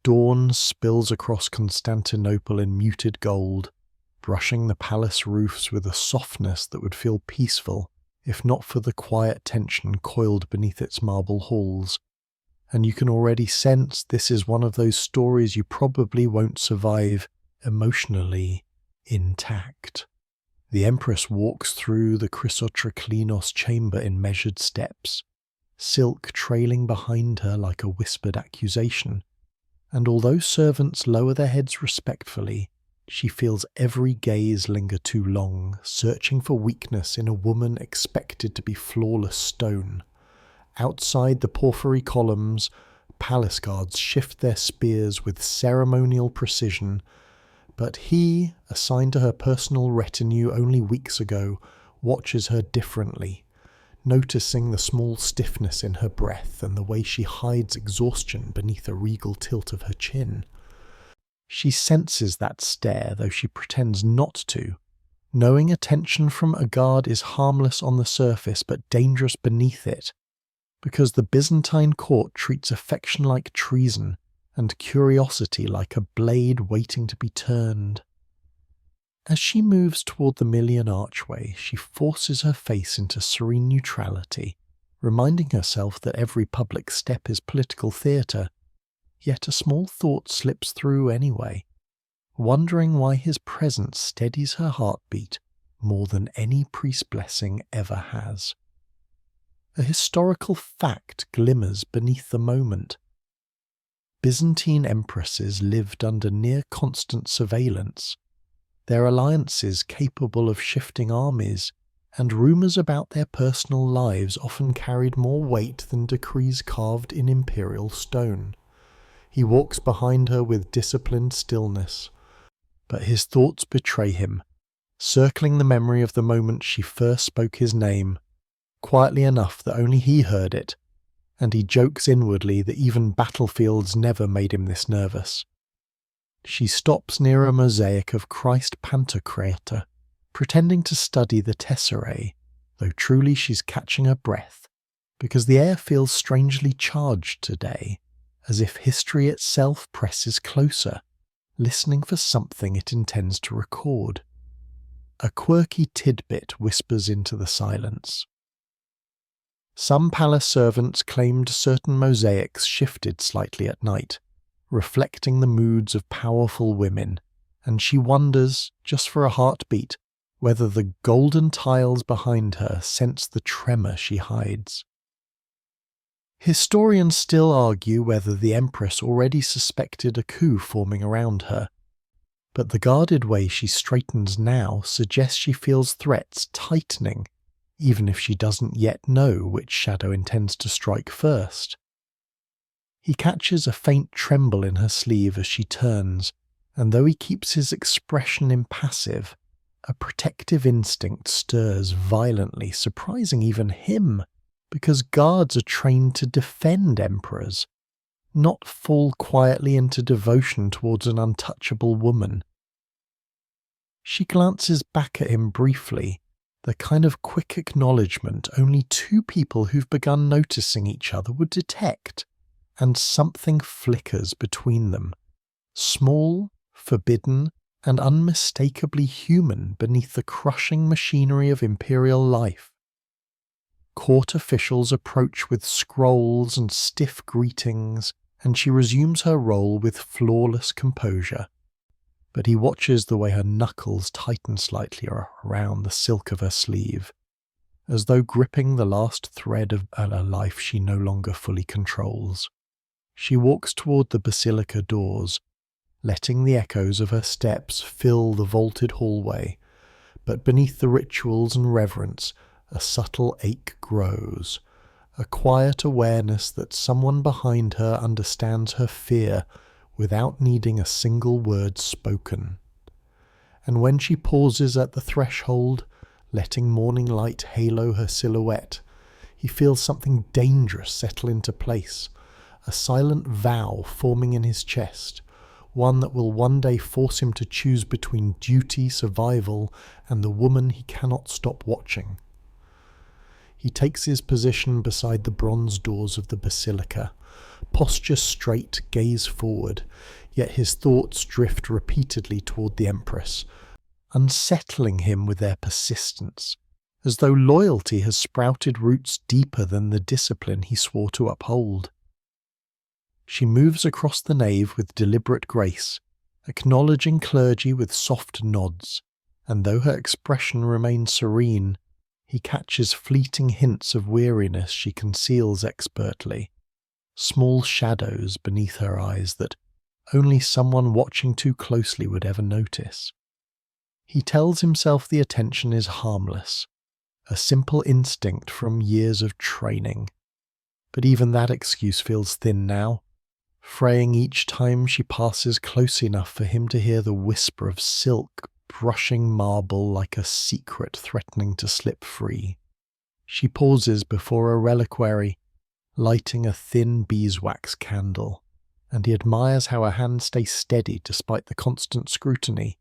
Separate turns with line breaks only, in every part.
Dawn spills across Constantinople in muted gold, brushing the palace roofs with a softness that would feel peaceful if not for the quiet tension coiled beneath its marble halls. And you can already sense this is one of those stories you probably won't survive emotionally intact. The Empress walks through the Chrysotrachlinos chamber in measured steps, silk trailing behind her like a whispered accusation, and although servants lower their heads respectfully, she feels every gaze linger too long, searching for weakness in a woman expected to be flawless stone. Outside the porphyry columns, palace guards shift their spears with ceremonial precision, but he, assigned to her personal retinue only weeks ago, watches her differently, noticing the small stiffness in her breath and the way she hides exhaustion beneath a regal tilt of her chin. She senses that stare, though she pretends not to, knowing attention from a guard is harmless on the surface but dangerous beneath it, because the Byzantine court treats affection like treason and curiosity like a blade waiting to be turned. As she moves toward the Million Archway, she forces her face into serene neutrality, reminding herself that every public step is political theatre. Yet a small thought slips through anyway, wondering why his presence steadies her heartbeat more than any priest blessing ever has. A historical fact glimmers beneath the moment. Byzantine empresses lived under near-constant surveillance, their alliances capable of shifting armies, and rumours about their personal lives often carried more weight than decrees carved in imperial stone. He walks behind her with disciplined stillness, but his thoughts betray him, circling the memory of the moment she first spoke his name, quietly enough that only he heard it, and he jokes inwardly that even battlefields never made him this nervous. She stops near a mosaic of Christ Pantocrator, pretending to study the tesserae, though truly she's catching her breath, because the air feels strangely charged today, as if history itself presses closer, listening for something it intends to record. A quirky tidbit whispers into the silence. Some palace servants claimed certain mosaics shifted slightly at night, reflecting the moods of powerful women, and she wonders, just for a heartbeat, whether the golden tiles behind her sense the tremor she hides. Historians still argue whether the Empress already suspected a coup forming around her, but the guarded way she straightens now suggests she feels threats tightening, even if she doesn't yet know which shadow intends to strike first. He catches a faint tremble in her sleeve as she turns, and though he keeps his expression impassive, a protective instinct stirs violently, surprising even him, because guards are trained to defend emperors, not fall quietly into devotion towards an untouchable woman. She glances back at him briefly, the kind of quick acknowledgement only two people who've begun noticing each other would detect, and something flickers between them, small, forbidden, and unmistakably human beneath the crushing machinery of imperial life. Court officials approach with scrolls and stiff greetings, and she resumes her role with flawless composure. But he watches the way her knuckles tighten slightly around the silk of her sleeve, as though gripping the last thread of a life she no longer fully controls. She walks toward the basilica doors, letting the echoes of her steps fill the vaulted hallway, but beneath the rituals and reverence, a subtle ache grows, a quiet awareness that someone behind her understands her fear without needing a single word spoken. And when she pauses at the threshold, letting morning light halo her silhouette, he feels something dangerous settle into place, a silent vow forming in his chest, one that will one day force him to choose between duty, survival, and the woman he cannot stop watching. He takes his position beside the bronze doors of the basilica, posture straight, gaze forward, yet his thoughts drift repeatedly toward the Empress, unsettling him with their persistence, as though loyalty has sprouted roots deeper than the discipline he swore to uphold. She moves across the nave with deliberate grace, acknowledging clergy with soft nods, and though her expression remains serene, he catches fleeting hints of weariness she conceals expertly, small shadows beneath her eyes that only someone watching too closely would ever notice. He tells himself the attention is harmless, a simple instinct from years of training, but even that excuse feels thin now, fraying each time she passes close enough for him to hear the whisper of silk brushing marble like a secret threatening to slip free. She pauses before a reliquary, lighting a thin beeswax candle, and he admires how her hand stays steady despite the constant scrutiny,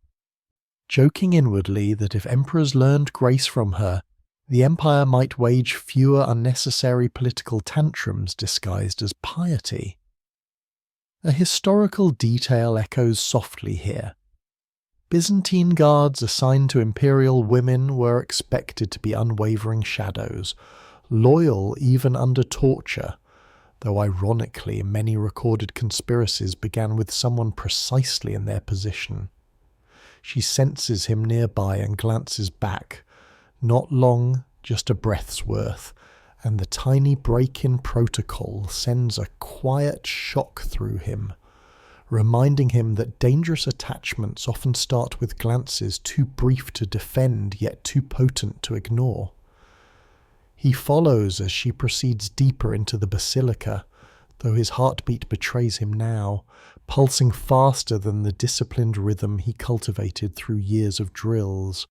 joking inwardly that if emperors learned grace from her, the empire might wage fewer unnecessary political tantrums disguised as piety. A historical detail echoes softly here. Byzantine guards assigned to imperial women were expected to be unwavering shadows, loyal even under torture, though ironically many recorded conspiracies began with someone precisely in their position. She senses him nearby and glances back. Not long, just a breath's worth, and the tiny break in protocol sends a quiet shock through him, reminding him that dangerous attachments often start with glances too brief to defend yet too potent to ignore. He follows as she proceeds deeper into the basilica, though his heartbeat betrays him now, pulsing faster than the disciplined rhythm he cultivated through years of drills.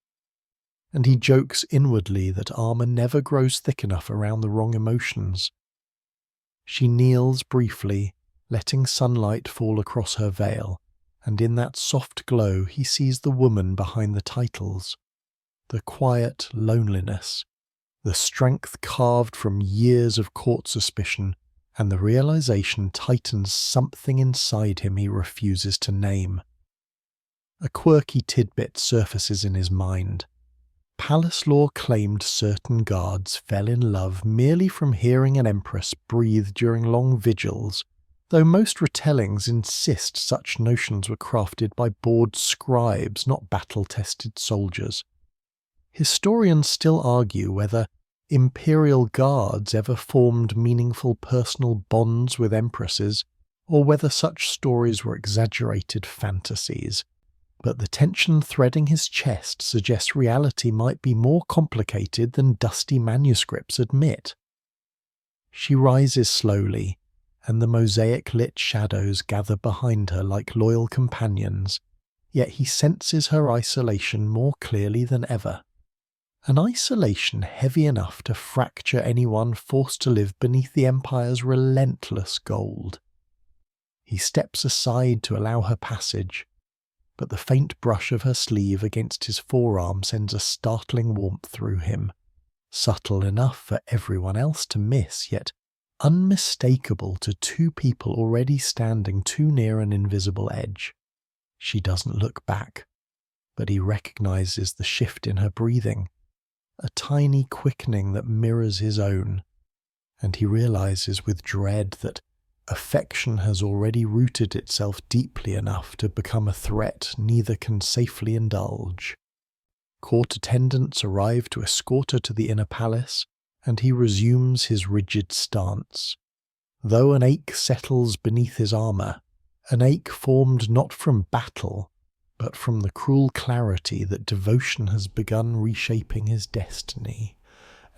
And he jokes inwardly that armour never grows thick enough around the wrong emotions. She kneels briefly, letting sunlight fall across her veil, and in that soft glow he sees the woman behind the titles, the quiet loneliness, the strength carved from years of court suspicion, and the realization tightens something inside him he refuses to name. A quirky tidbit surfaces in his mind. Palace law claimed certain guards fell in love merely from hearing an empress breathe during long vigils, though most retellings insist such notions were crafted by bored scribes, not battle-tested soldiers. Historians still argue whether imperial guards ever formed meaningful personal bonds with empresses, or whether such stories were exaggerated fantasies. But the tension threading his chest suggests reality might be more complicated than dusty manuscripts admit. She rises slowly, and the mosaic-lit shadows gather behind her like loyal companions, yet he senses her isolation more clearly than ever. An isolation heavy enough to fracture anyone forced to live beneath the Empire's relentless gold. He steps aside to allow her passage, but the faint brush of her sleeve against his forearm sends a startling warmth through him, subtle enough for everyone else to miss, yet unmistakable to two people already standing too near an invisible edge. She doesn't look back, but he recognizes the shift in her breathing, a tiny quickening that mirrors his own, and he realizes with dread that affection has already rooted itself deeply enough to become a threat neither can safely indulge. Court attendants arrive to escort her to the inner palace, and he resumes his rigid stance. Though an ache settles beneath his armour, an ache formed not from battle, but from the cruel clarity that devotion has begun reshaping his destiny,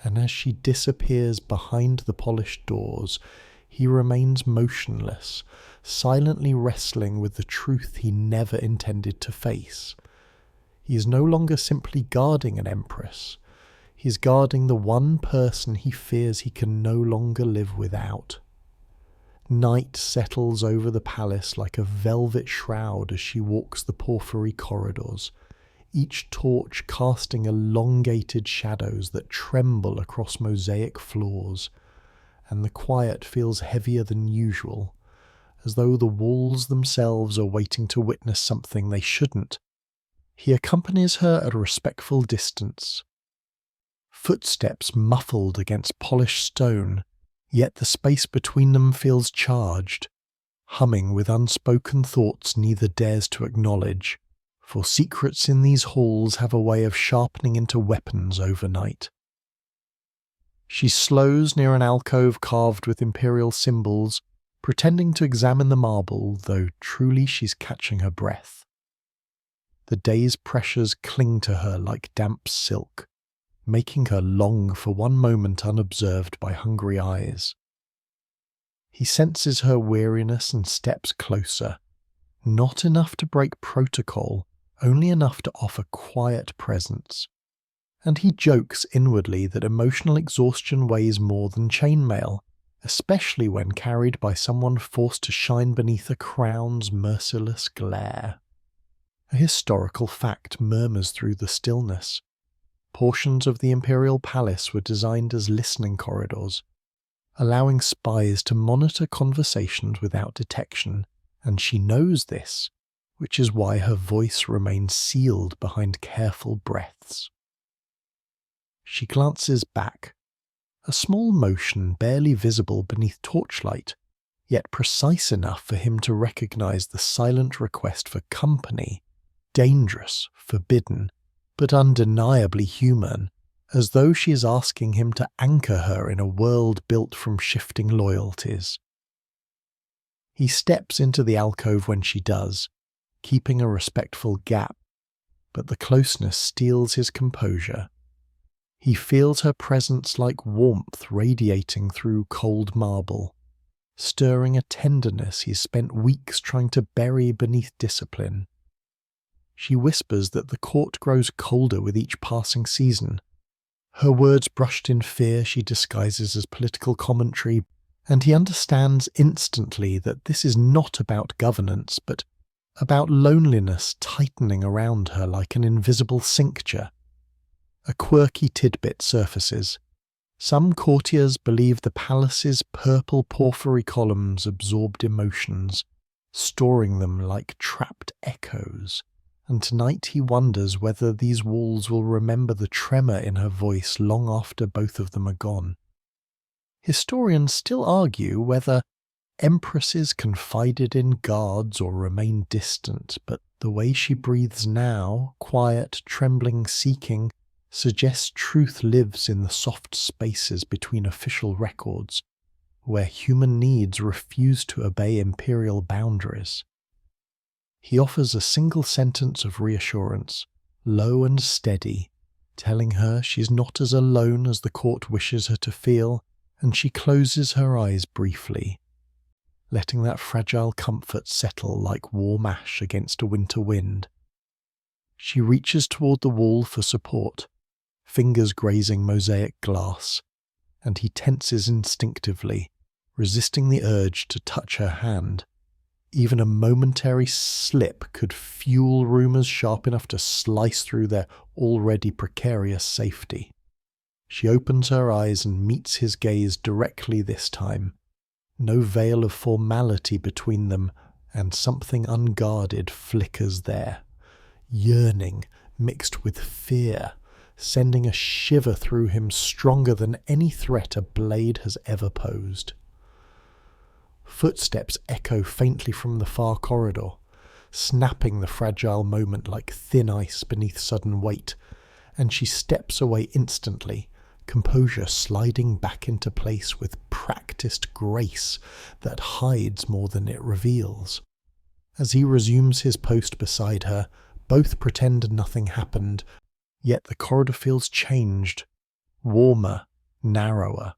and as she disappears behind the polished doors, he remains motionless, silently wrestling with the truth he never intended to face. He is no longer simply guarding an empress. He is guarding the one person he fears he can no longer live without. Night settles over the palace like a velvet shroud as she walks the porphyry corridors, each torch casting elongated shadows that tremble across mosaic floors, and the quiet feels heavier than usual, as though the walls themselves are waiting to witness something they shouldn't. He accompanies her at a respectful distance. Footsteps muffled against polished stone, yet the space between them feels charged, humming with unspoken thoughts neither dares to acknowledge, for secrets in these halls have a way of sharpening into weapons overnight. She slows near an alcove carved with imperial symbols, pretending to examine the marble, though truly she's catching her breath. The day's pressures cling to her like damp silk, making her long for one moment unobserved by hungry eyes. He senses her weariness and steps closer, not enough to break protocol, only enough to offer quiet presence. And he jokes inwardly that emotional exhaustion weighs more than chainmail, especially when carried by someone forced to shine beneath a crown's merciless glare. A historical fact murmurs through the stillness. Portions of the imperial palace were designed as listening corridors, allowing spies to monitor conversations without detection, and she knows this, which is why her voice remains sealed behind careful breaths. She glances back, a small motion barely visible beneath torchlight, yet precise enough for him to recognize the silent request for company, dangerous, forbidden, but undeniably human, as though she is asking him to anchor her in a world built from shifting loyalties. He steps into the alcove when she does, keeping a respectful gap, but the closeness steals his composure. He feels her presence like warmth radiating through cold marble, stirring a tenderness he's spent weeks trying to bury beneath discipline. She whispers that the court grows colder with each passing season. Her words brushed in fear she disguises as political commentary, and he understands instantly that this is not about governance, but about loneliness tightening around her like an invisible cincture. A quirky tidbit surfaces. Some courtiers believe the palace's purple porphyry columns absorbed emotions, storing them like trapped echoes, and tonight he wonders whether these walls will remember the tremor in her voice long after both of them are gone. Historians still argue whether empresses confided in guards or remained distant, but the way she breathes now, quiet, trembling, seeking, suggests truth lives in the soft spaces between official records, where human needs refuse to obey imperial boundaries. He offers a single sentence of reassurance, low and steady, telling her she's not as alone as the court wishes her to feel, and she closes her eyes briefly, letting that fragile comfort settle like warm ash against a winter wind. She reaches toward the wall for support, fingers grazing mosaic glass, and he tenses instinctively, resisting the urge to touch her hand. Even a momentary slip could fuel rumors sharp enough to slice through their already precarious safety. She opens her eyes and meets his gaze directly this time. No veil of formality between them, and something unguarded flickers there. Yearning mixed with fear, sending a shiver through him stronger than any threat a blade has ever posed. Footsteps echo faintly from the far corridor, snapping the fragile moment like thin ice beneath sudden weight, and she steps away instantly, composure sliding back into place with practiced grace that hides more than it reveals. As he resumes his post beside her, both pretend nothing happened, yet the corridor feels changed, warmer, narrower,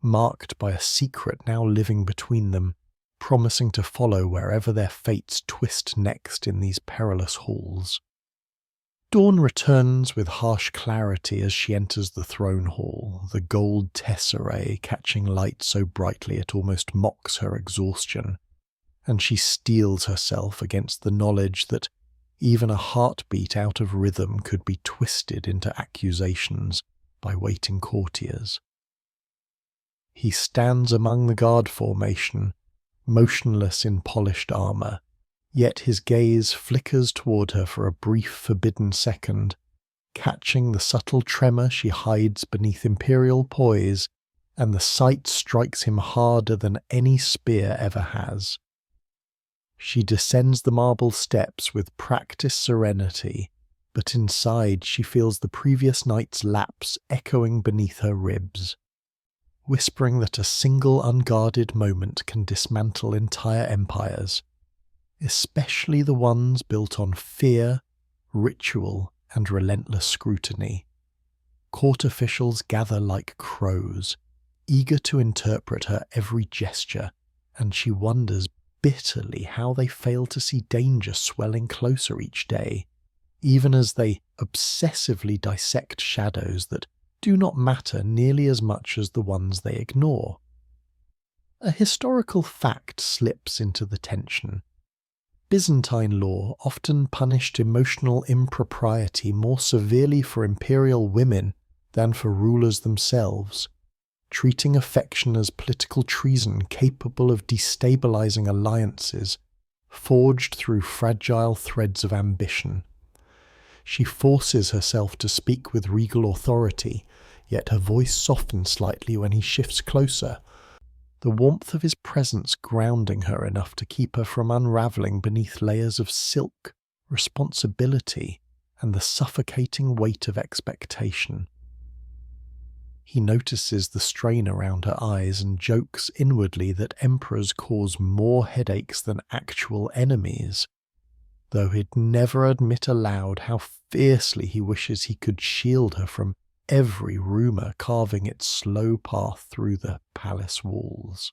marked by a secret now living between them, promising to follow wherever their fates twist next in these perilous halls. Dawn returns with harsh clarity as she enters the throne hall, the gold tesserae catching light so brightly it almost mocks her exhaustion, and she steels herself against the knowledge that even a heartbeat out of rhythm could be twisted into accusations by waiting courtiers. He stands among the guard formation, motionless in polished armour, yet his gaze flickers toward her for a brief forbidden second, catching the subtle tremor she hides beneath imperial poise, and the sight strikes him harder than any spear ever has. She descends the marble steps with practiced serenity, but inside she feels the previous night's lapse echoing beneath her ribs, whispering that a single unguarded moment can dismantle entire empires, especially the ones built on fear, ritual, and relentless scrutiny. Court officials gather like crows, eager to interpret her every gesture, and she wonders bitterly how they fail to see danger swelling closer each day, even as they obsessively dissect shadows that do not matter nearly as much as the ones they ignore. A historical fact slips into the tension. Byzantine law often punished emotional impropriety more severely for imperial women than for rulers themselves, treating affection as political treason capable of destabilizing alliances forged through fragile threads of ambition. She forces herself to speak with regal authority, yet her voice softens slightly when he shifts closer, the warmth of his presence grounding her enough to keep her from unraveling beneath layers of silk, responsibility, and the suffocating weight of expectation. He notices the strain around her eyes and jokes inwardly that emperors cause more headaches than actual enemies, though he'd never admit aloud how fiercely he wishes he could shield her from every rumour carving its slow path through the palace walls.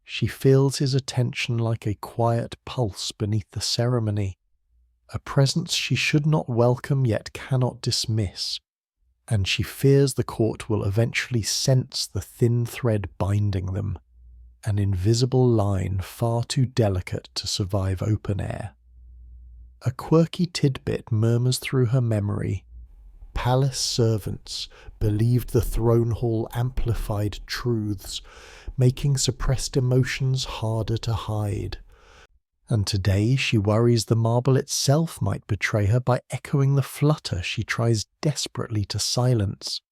She feels his attention like a quiet pulse beneath the ceremony, a presence she should not welcome yet cannot dismiss, and she fears the court will eventually sense the thin thread binding them, an invisible line far too delicate to survive open air. A quirky tidbit murmurs through her memory. Palace servants believed the throne hall amplified truths, making suppressed emotions harder to hide. And today she worries the marble itself might betray her by echoing the flutter she tries desperately to silence.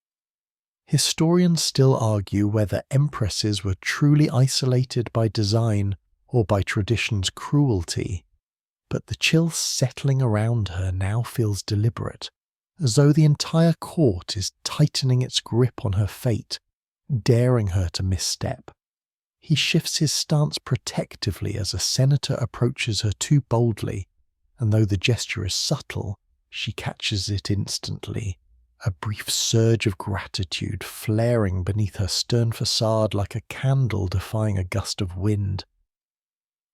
Historians still argue whether empresses were truly isolated by design or by tradition's cruelty, but the chill settling around her now feels deliberate, as though the entire court is tightening its grip on her fate, daring her to misstep. He shifts his stance protectively as a senator approaches her too boldly, and though the gesture is subtle, she catches it instantly, a brief surge of gratitude flaring beneath her stern facade like a candle defying a gust of wind.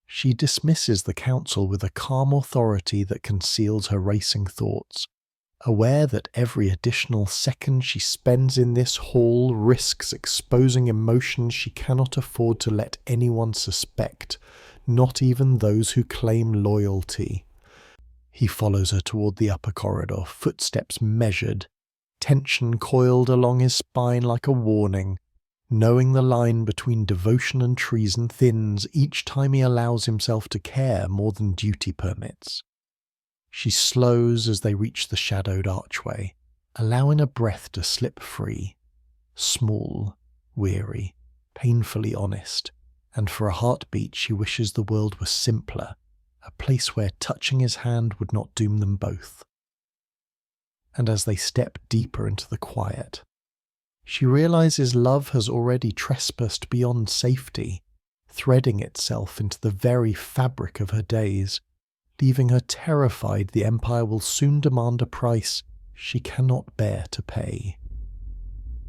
She dismisses the council with a calm authority that conceals her racing thoughts, aware that every additional second she spends in this hall risks exposing emotions she cannot afford to let anyone suspect, not even those who claim loyalty. He follows her toward the upper corridor, footsteps measured, tension coiled along his spine like a warning, knowing the line between devotion and treason thins each time he allows himself to care more than duty permits. She slows as they reach the shadowed archway, allowing a breath to slip free, small, weary, painfully honest, and for a heartbeat she wishes the world were simpler, a place where touching his hand would not doom them both. And as they step deeper into the quiet, she realizes love has already trespassed beyond safety, threading itself into the very fabric of her days, leaving her terrified the Empire will soon demand a price she cannot bear to pay.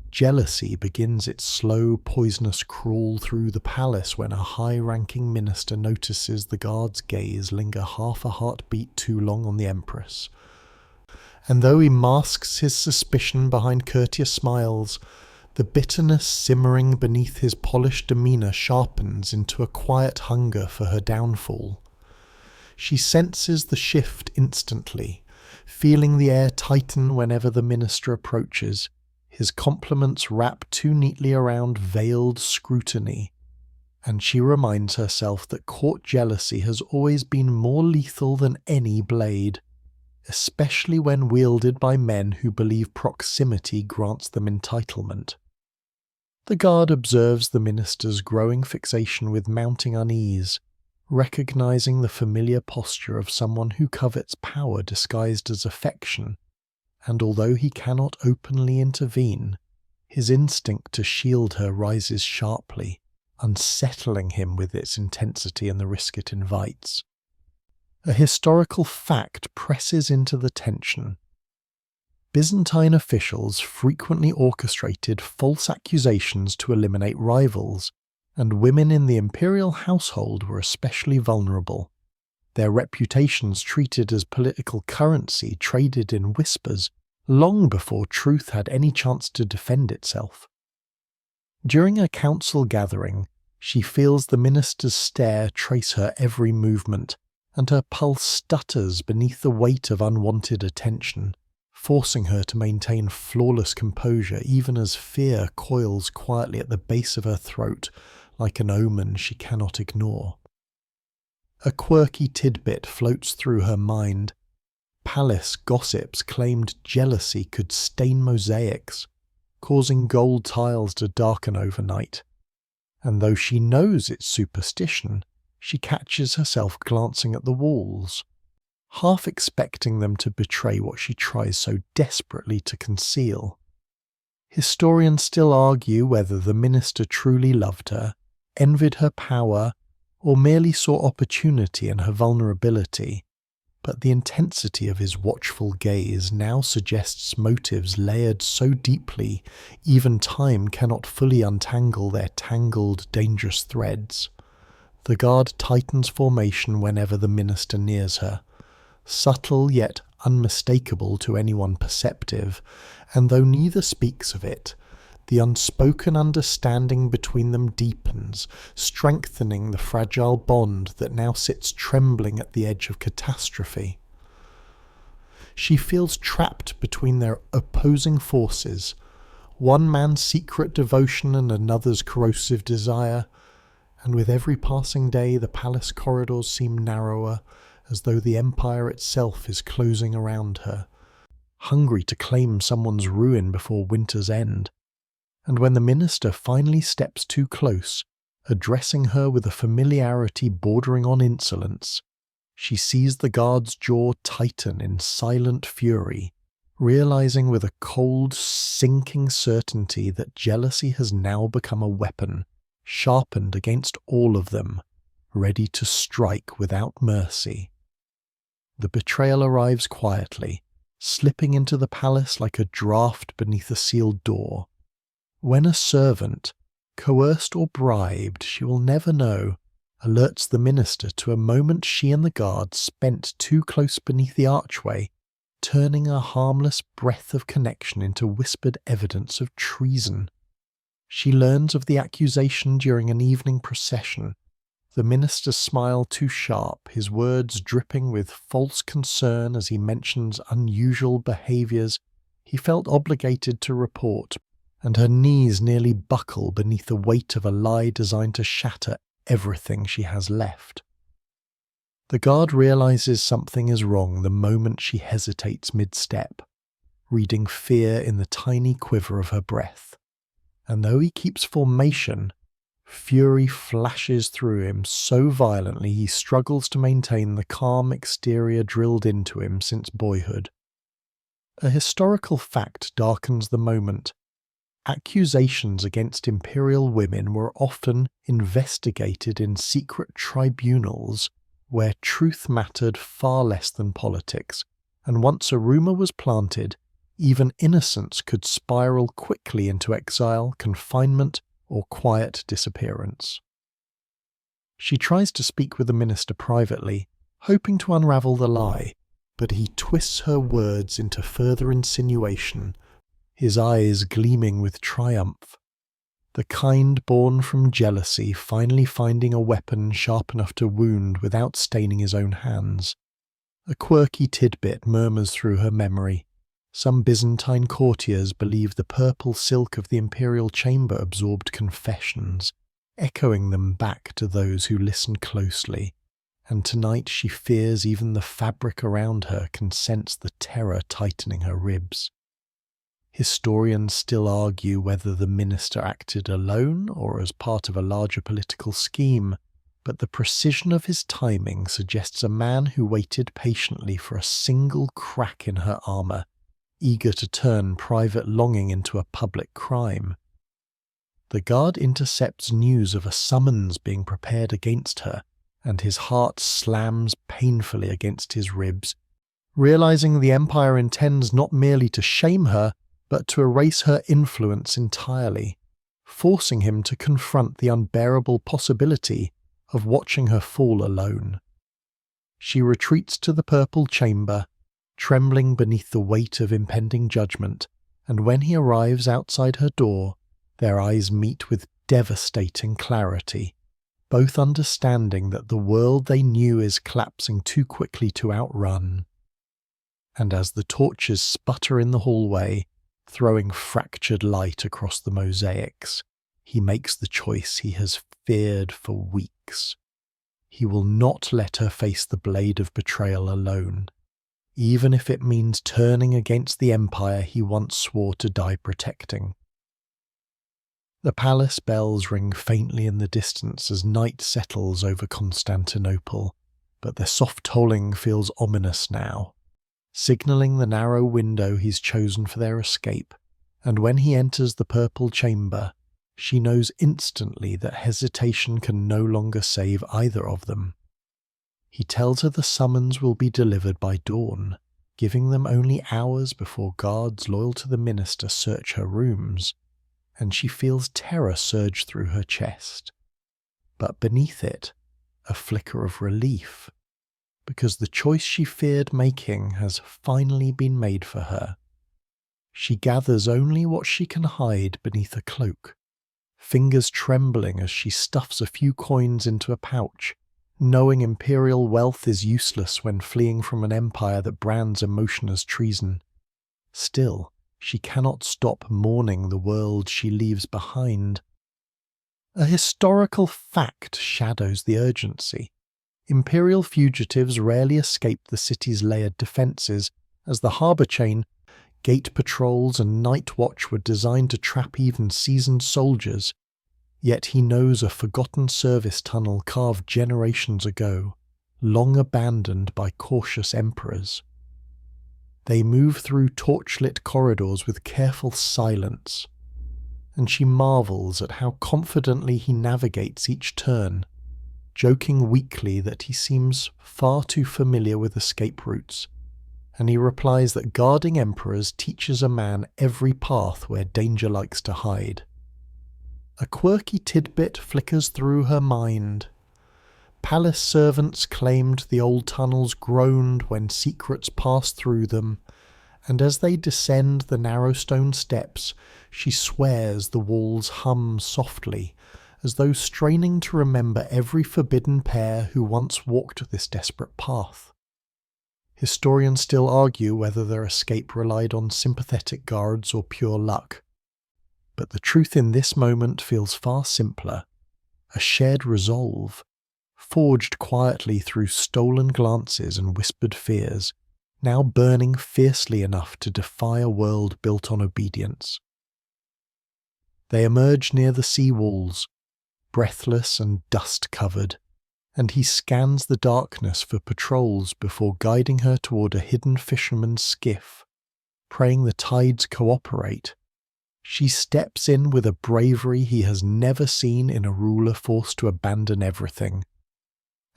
Jealousy begins its slow, poisonous crawl through the palace when a high-ranking minister notices the guard's gaze linger half a heartbeat too long on the Empress. And though he masks his suspicion behind courteous smiles, the bitterness simmering beneath his polished demeanour sharpens into a quiet hunger for her downfall. She senses the shift instantly, feeling the air tighten whenever the minister approaches, His compliments wrap too neatly around veiled scrutiny, and she reminds herself that court jealousy has always been more lethal than any blade, especially when wielded by men who believe proximity grants them entitlement. The guard observes the minister's growing fixation with mounting unease, recognizing the familiar posture of someone who covets power disguised as affection, and although he cannot openly intervene, his instinct to shield her rises sharply, unsettling him with its intensity and the risk it invites. A historical fact presses into the tension. Byzantine officials frequently orchestrated false accusations to eliminate rivals, and women in the imperial household were especially vulnerable. Their reputations treated as political currency traded in whispers long before truth had any chance to defend itself. During a council gathering, she feels the minister's stare trace her every movement, and her pulse stutters beneath the weight of unwanted attention, forcing her to maintain flawless composure even as fear coils quietly at the base of her throat like an omen she cannot ignore. A quirky tidbit floats through her mind. Palace gossips claimed jealousy could stain mosaics, causing gold tiles to darken overnight. And though she knows it's superstition, she catches herself glancing at the walls, half expecting them to betray what she tries so desperately to conceal. Historians still argue whether the minister truly loved her, envied her power, or merely saw opportunity in her vulnerability, but the intensity of his watchful gaze now suggests motives layered so deeply even time cannot fully untangle their tangled, dangerous threads. The guard tightens formation whenever the minister nears her, subtle yet unmistakable to anyone perceptive, and though neither speaks of it, the unspoken understanding between them deepens, strengthening the fragile bond that now sits trembling at the edge of catastrophe. She feels trapped between their opposing forces, one man's secret devotion and another's corrosive desire, and with every passing day the palace corridors seem narrower, as though the empire itself is closing around her, hungry to claim someone's ruin before winter's end. And when the minister finally steps too close, addressing her with a familiarity bordering on insolence, she sees the guard's jaw tighten in silent fury, realizing with a cold, sinking certainty that jealousy has now become a weapon, sharpened against all of them, ready to strike without mercy. The betrayal arrives quietly, slipping into the palace like a draught beneath a sealed door. When a servant, coerced or bribed, she will never know, alerts the minister to a moment she and the guard spent too close beneath the archway, turning a harmless breath of connection into whispered evidence of treason. She learns of the accusation during an evening procession, the minister's smile too sharp, his words dripping with false concern as he mentions unusual behaviours he felt obligated to report, and her knees nearly buckle beneath the weight of a lie designed to shatter everything she has left. The guard realizes something is wrong the moment she hesitates mid-step, reading fear in the tiny quiver of her breath. And though he keeps formation, fury flashes through him so violently he struggles to maintain the calm exterior drilled into him since boyhood. A historical fact darkens the moment. Accusations against imperial women were often investigated in secret tribunals where truth mattered far less than politics, and once a rumour was planted, even innocence could spiral quickly into exile, confinement, or quiet disappearance. She tries to speak with the minister privately, hoping to unravel the lie, but he twists her words into further insinuation, his eyes gleaming with triumph. The kind born from jealousy finally finding a weapon sharp enough to wound without staining his own hands. A quirky tidbit murmurs through her memory. Some Byzantine courtiers believe the purple silk of the imperial chamber absorbed confessions, echoing them back to those who listen closely, and tonight she fears even the fabric around her can sense the terror tightening her ribs. Historians still argue whether the minister acted alone or as part of a larger political scheme, but the precision of his timing suggests a man who waited patiently for a single crack in her armour, eager to turn private longing into a public crime. The guard intercepts news of a summons being prepared against her, and his heart slams painfully against his ribs, realizing the Empire intends not merely to shame her, but to erase her influence entirely, forcing him to confront the unbearable possibility of watching her fall alone. She retreats to the purple chamber, trembling beneath the weight of impending judgment, and when he arrives outside her door, their eyes meet with devastating clarity, both understanding that the world they knew is collapsing too quickly to outrun. And as the torches sputter in the hallway, throwing fractured light across the mosaics, he makes the choice he has feared for weeks. He will not let her face the blade of betrayal alone, even if it means turning against the empire he once swore to die protecting. The palace bells ring faintly in the distance as night settles over Constantinople, but their soft tolling feels ominous now, signalling the narrow window he's chosen for their escape, and when he enters the purple chamber, she knows instantly that hesitation can no longer save either of them. He tells her the summons will be delivered by dawn, giving them only hours before guards loyal to the minister search her rooms, and she feels terror surge through her chest. But beneath it, a flicker of relief, because the choice she feared making has finally been made for her. She gathers only what she can hide beneath a cloak, fingers trembling as she stuffs a few coins into a pouch, knowing imperial wealth is useless when fleeing from an empire that brands emotion as treason. Still, she cannot stop mourning the world she leaves behind. A historical fact shadows the urgency. Imperial fugitives rarely escape the city's layered defences, as the harbour chain, gate patrols and night watch were designed to trap even seasoned soldiers. Yet he knows a forgotten service tunnel carved generations ago, long abandoned by cautious emperors. They move through torchlit corridors with careful silence, and she marvels at how confidently he navigates each turn, joking weakly that he seems far too familiar with escape routes, and he replies that guarding emperors teaches a man every path where danger likes to hide. A quirky tidbit flickers through her mind. Palace servants claimed the old tunnels groaned when secrets passed through them, and as they descend the narrow stone steps, she swears the walls hum softly, as though straining to remember every forbidden pair who once walked this desperate path. Historians still argue whether their escape relied on sympathetic guards or pure luck, but the truth in this moment feels far simpler, a shared resolve, forged quietly through stolen glances and whispered fears, now burning fiercely enough to defy a world built on obedience. They emerge near the sea walls, breathless and dust-covered, and he scans the darkness for patrols before guiding her toward a hidden fisherman's skiff, praying the tides cooperate. She steps in with a bravery he has never seen in a ruler forced to abandon everything.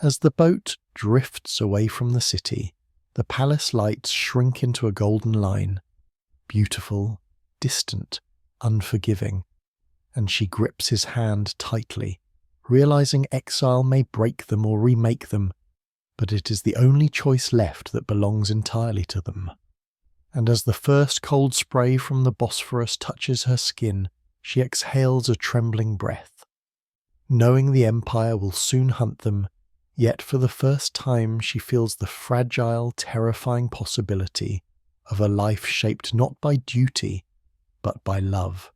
As the boat drifts away from the city, the palace lights shrink into a golden line, beautiful, distant, unforgiving, and she grips his hand tightly, realizing exile may break them or remake them, but it is the only choice left that belongs entirely to them. And as the first cold spray from the Bosphorus touches her skin, she exhales a trembling breath. Knowing the Empire will soon hunt them, yet for the first time she feels the fragile, terrifying possibility of a life shaped not by duty, but by love.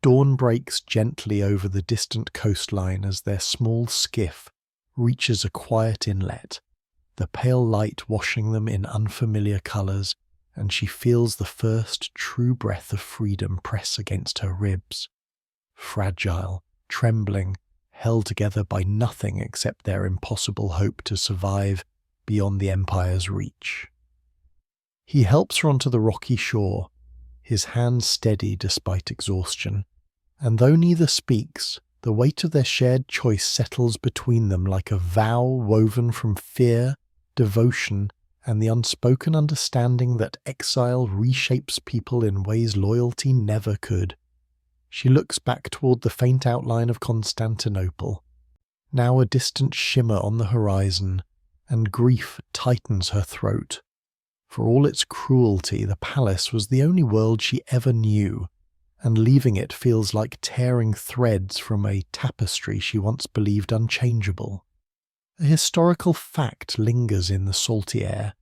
Dawn breaks gently over the distant coastline as their small skiff reaches a quiet inlet, the pale light washing them in unfamiliar colours, and she feels the first true breath of freedom press against her ribs. Fragile, trembling, held together by nothing except their impossible hope to survive beyond the Empire's reach. He helps her onto the rocky shore, his hands steady despite exhaustion, and though neither speaks, the weight of their shared choice settles between them like a vow woven from fear, devotion, and the unspoken understanding that exile reshapes people in ways loyalty never could. She looks back toward the faint outline of Constantinople, now a distant shimmer on the horizon, and grief tightens her throat. For all its cruelty, the palace was the only world she ever knew, and leaving it feels like tearing threads from a tapestry she once believed unchangeable. A historical fact lingers in the salty air.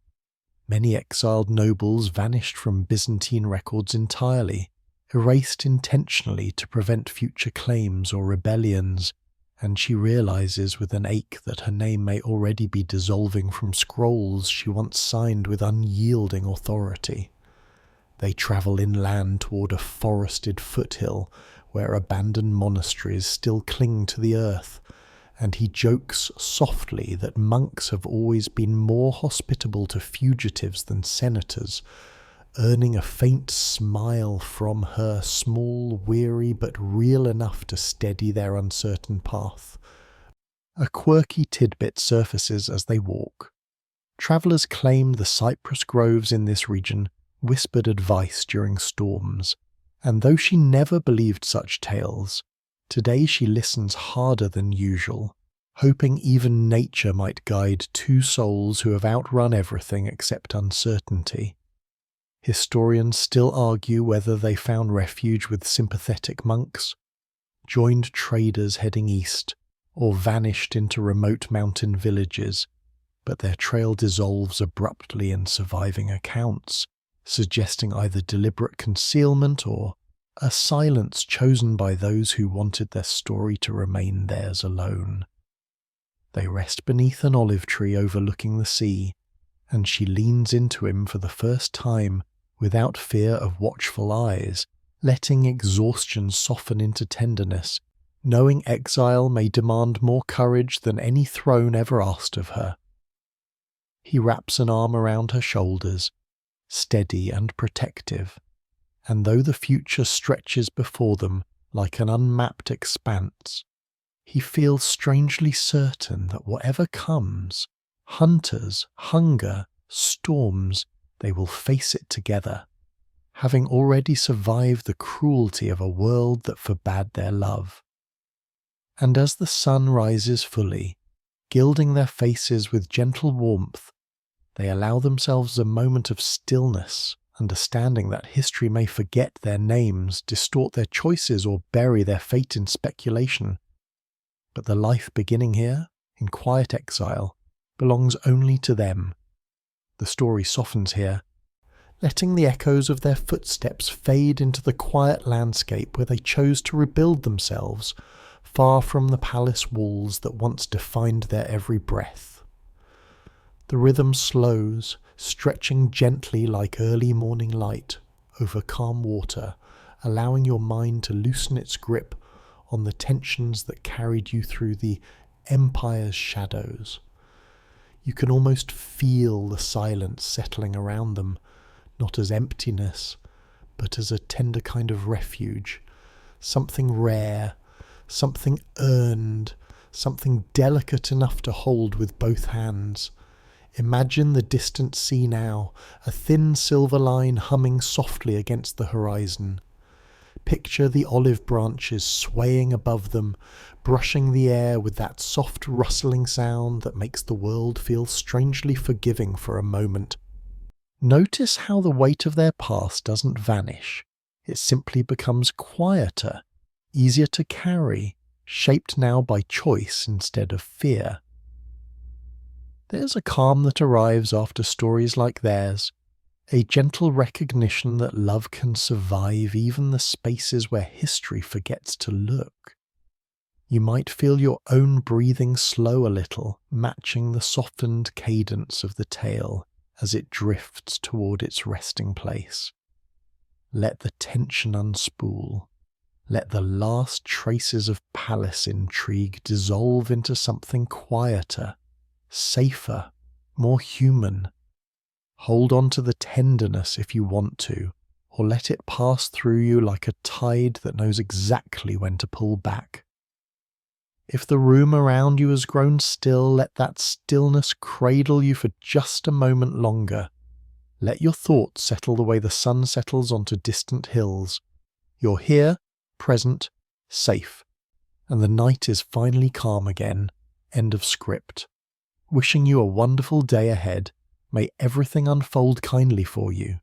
Many exiled nobles vanished from Byzantine records entirely, erased intentionally to prevent future claims or rebellions, and she realizes with an ache that her name may already be dissolving from scrolls she once signed with unyielding authority. They travel inland toward a forested foothill where abandoned monasteries still cling to the earth, and he jokes softly that monks have always been more hospitable to fugitives than senators, earning a faint smile from her, small, weary, but real enough to steady their uncertain path. A quirky tidbit surfaces as they walk. Travellers claim the cypress groves in this region whispered advice during storms, and though she never believed such tales, today she listens harder than usual, hoping even nature might guide two souls who have outrun everything except uncertainty. Historians still argue whether they found refuge with sympathetic monks, joined traders heading east, or vanished into remote mountain villages, but their trail dissolves abruptly in surviving accounts, suggesting either deliberate concealment or a silence chosen by those who wanted their story to remain theirs alone. They rest beneath an olive tree overlooking the sea, and she leans into him for the first time without fear of watchful eyes, letting exhaustion soften into tenderness, knowing exile may demand more courage than any throne ever asked of her. He wraps an arm around her shoulders, steady and protective, and though the future stretches before them like an unmapped expanse, he feels strangely certain that whatever comes, hunters, hunger, storms, they will face it together, having already survived the cruelty of a world that forbade their love. And as the sun rises fully, gilding their faces with gentle warmth, they allow themselves a moment of stillness, understanding that history may forget their names, distort their choices, or bury their fate in speculation. But the life beginning here, in quiet exile, belongs only to them. The story softens here, letting the echoes of their footsteps fade into the quiet landscape where they chose to rebuild themselves, far from the palace walls that once defined their every breath. The rhythm slows, stretching gently like early morning light over calm water, allowing your mind to loosen its grip on the tensions that carried you through the Empire's shadows. You can almost feel the silence settling around them, not as emptiness, but as a tender kind of refuge, something rare, something earned, something delicate enough to hold with both hands. Imagine the distant sea now, a thin silver line humming softly against the horizon. Picture the olive branches swaying above them, brushing the air with that soft rustling sound that makes the world feel strangely forgiving for a moment. Notice how the weight of their past doesn't vanish. It simply becomes quieter, easier to carry, shaped now by choice instead of fear. There's a calm that arrives after stories like theirs, A gentle recognition that love can survive even the spaces where history forgets to look. You might feel your own breathing slow a little, matching the softened cadence of the tale as it drifts toward its resting place. Let the tension unspool. Let the last traces of palace intrigue dissolve into something quieter, safer, more human. Hold on to the tenderness if you want to, or let it pass through you like a tide that knows exactly when to pull back. If the room around you has grown still, let that stillness cradle you for just a moment longer. Let your thoughts settle the way the sun settles onto distant hills. You're here, present, safe, and the night is finally calm again. End of script. Wishing you a wonderful day ahead. May everything unfold kindly for you.